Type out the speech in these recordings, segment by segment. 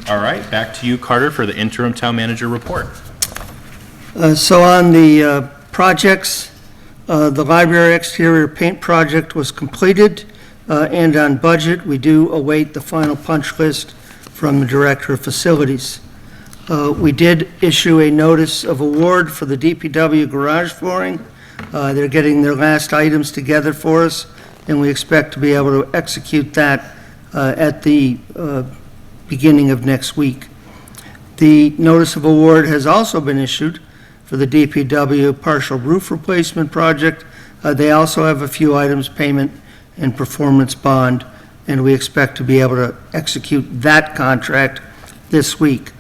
All right, back to you, Carter, for the interim town manager report. So on the projects, the library exterior paint project was completed and on budget. We do await the final punch list from the Director of Facilities. We did issue a notice of award for the DPW garage flooring. They're getting their last items together for us, and we expect to be able to execute that at the beginning of next week. The notice of award has also been issued for the DPW partial roof replacement project. They also have a few items, payment and performance bond, and we expect to be able to execute that contract this week.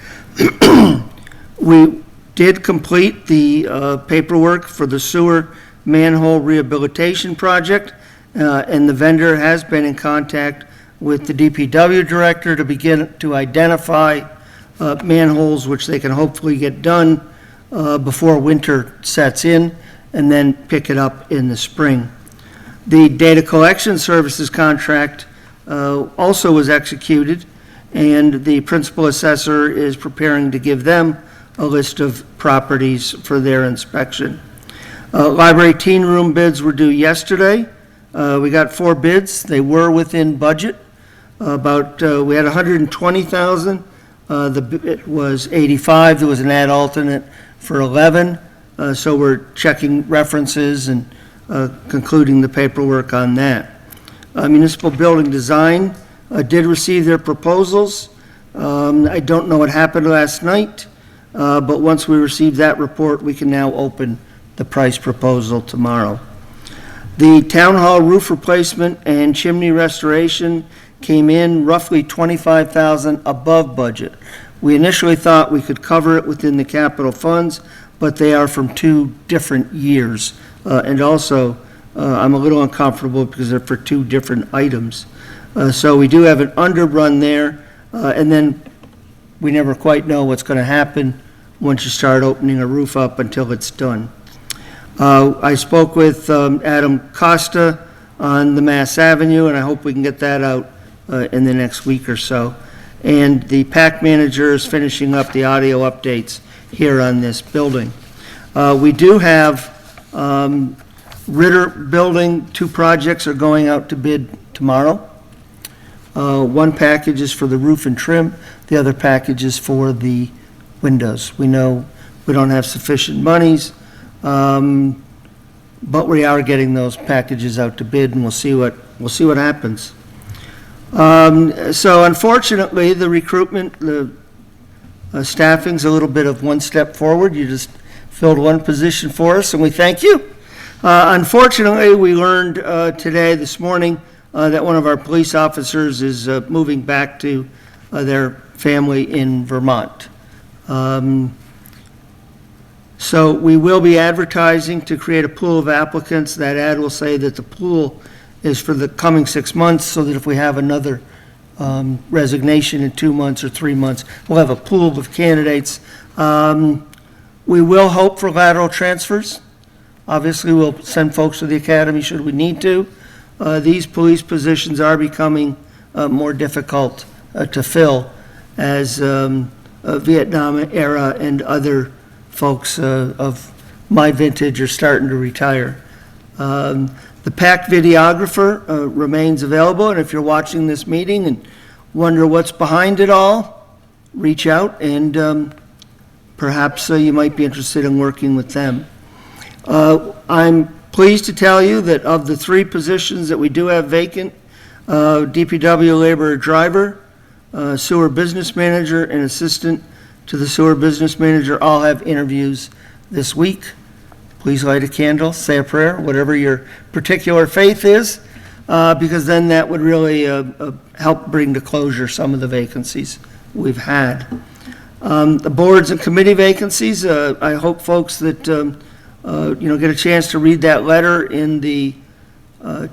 We did complete the paperwork for the sewer manhole rehabilitation project, and the vendor has been in contact with the DPW director to begin to identify manholes which they can hopefully get done before winter sets in, and then pick it up in the spring. The data collection services contract also was executed, and the principal assessor is preparing to give them a list of properties for their inspection. Library teen room bids were due yesterday. We got 4 bids. They were within budget. We had 120,000. The bid was 85. There was an ad alternate for 11. So we're checking references and concluding the paperwork on that. Municipal building design did receive their proposals. I don't know what happened last night, but once we receive that report, we can now open the price proposal tomorrow. The town hall roof replacement and chimney restoration came in roughly $25,000 above budget. We initially thought we could cover it within the capital funds, but they are from 2 different years. And also, I'm a little uncomfortable because they're for 2 different items. So we do have an underrun there, and then we never quite know what's going to happen once you start opening a roof up until it's done. I spoke with Adam Costa on the Mass Avenue, and I hope we can get that out in the next week or so. And the PAC manager is finishing up the audio updates here on this building. We do have Ritter Building, 2 projects are going out to bid tomorrow. One package is for the roof and trim, the other package is for the windows. We know we don't have sufficient monies, but we are getting those packages out to bid, and we'll see what happens. So unfortunately, the recruitment, the staffing's a little bit of one step forward. You just filled 1 position for us, and we thank you. Unfortunately, we learned this morning, that one of our police officers is moving back to their family in Vermont. So we will be advertising to create a pool of applicants. That ad will say that the pool is for the coming 6 months, so that if we have another resignation in 2 months or 3 months, we'll have a pool of candidates. We will hope for lateral transfers. Obviously, we'll send folks to the academy should we need to. These police positions are becoming more difficult to fill as Vietnam era and other folks of my vintage are starting to retire. The PAC videographer remains available, and if you're watching this meeting and wonder what's behind it all, reach out, and perhaps you might be interested in working with them. I'm pleased to tell you that of the 3 positions that we do have vacant, DPW laborer driver, sewer business manager, and assistant to the sewer business manager all have interviews this week. Please light a candle, say a prayer, whatever your particular faith is, because then that would really help bring to closure some of the vacancies we've had. The boards and committee vacancies, I hope folks that get a chance to read that letter in the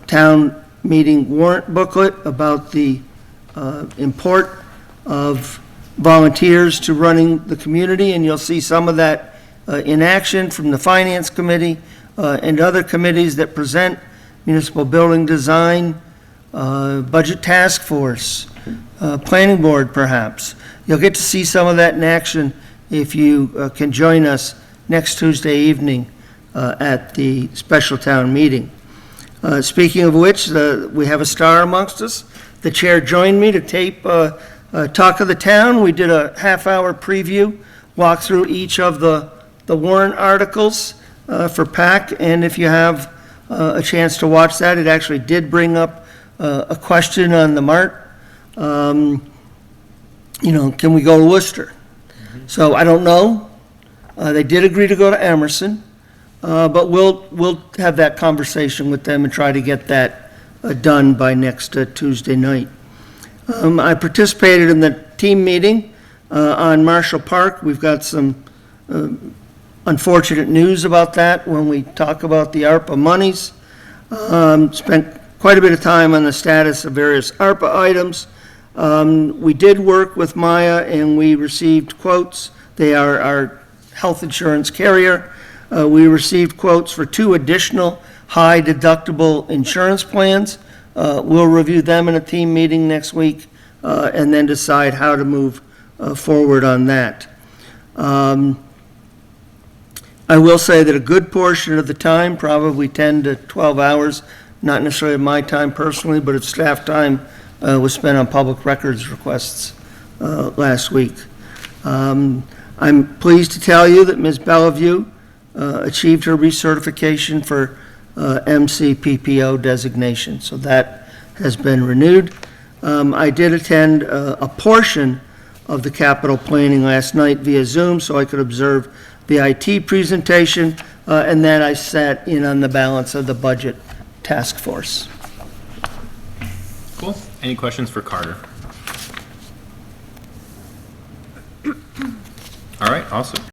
town meeting warrant booklet about the import of volunteers to running the community, and you'll see some of that in action from the Finance Committee and other committees that present municipal building design, budget task force, Planning Board, perhaps. You'll get to see some of that in action if you can join us next Tuesday evening at the special town meeting. Speaking of which, we have a star amongst us. The chair joined me to tape Talk of the Town. We did a half-hour preview, walk through each of the warrant articles for PAC, and if you have a chance to watch that, it actually did bring up a question on the MART. Can we go to Worcester? So I don't know. They did agree to go to Emerson, but we'll have that conversation with them and try to get that done by next Tuesday night. I participated in the team meeting on Marshall Park. We've got some unfortunate news about that when we talk about the ARPA monies. Spent quite a bit of time on the status of various ARPA items. We did work with Maya and we received quotes. They are our health insurance carrier. We received quotes for 2 additional high deductible insurance plans. We'll review them in a team meeting next week and then decide how to move forward on that. I will say that a good portion of the time, probably 10 to 12 hours, not necessarily my time personally, but it's staff time, was spent on public records requests last week. I'm pleased to tell you that Ms. Bellevue achieved her recertification for MCPPO designation, so that has been renewed. I did attend a portion of the capital planning last night via Zoom so I could observe the IT presentation, and then I sat in on the balance of the budget task force. Cool. Any questions for Carter? All right, awesome.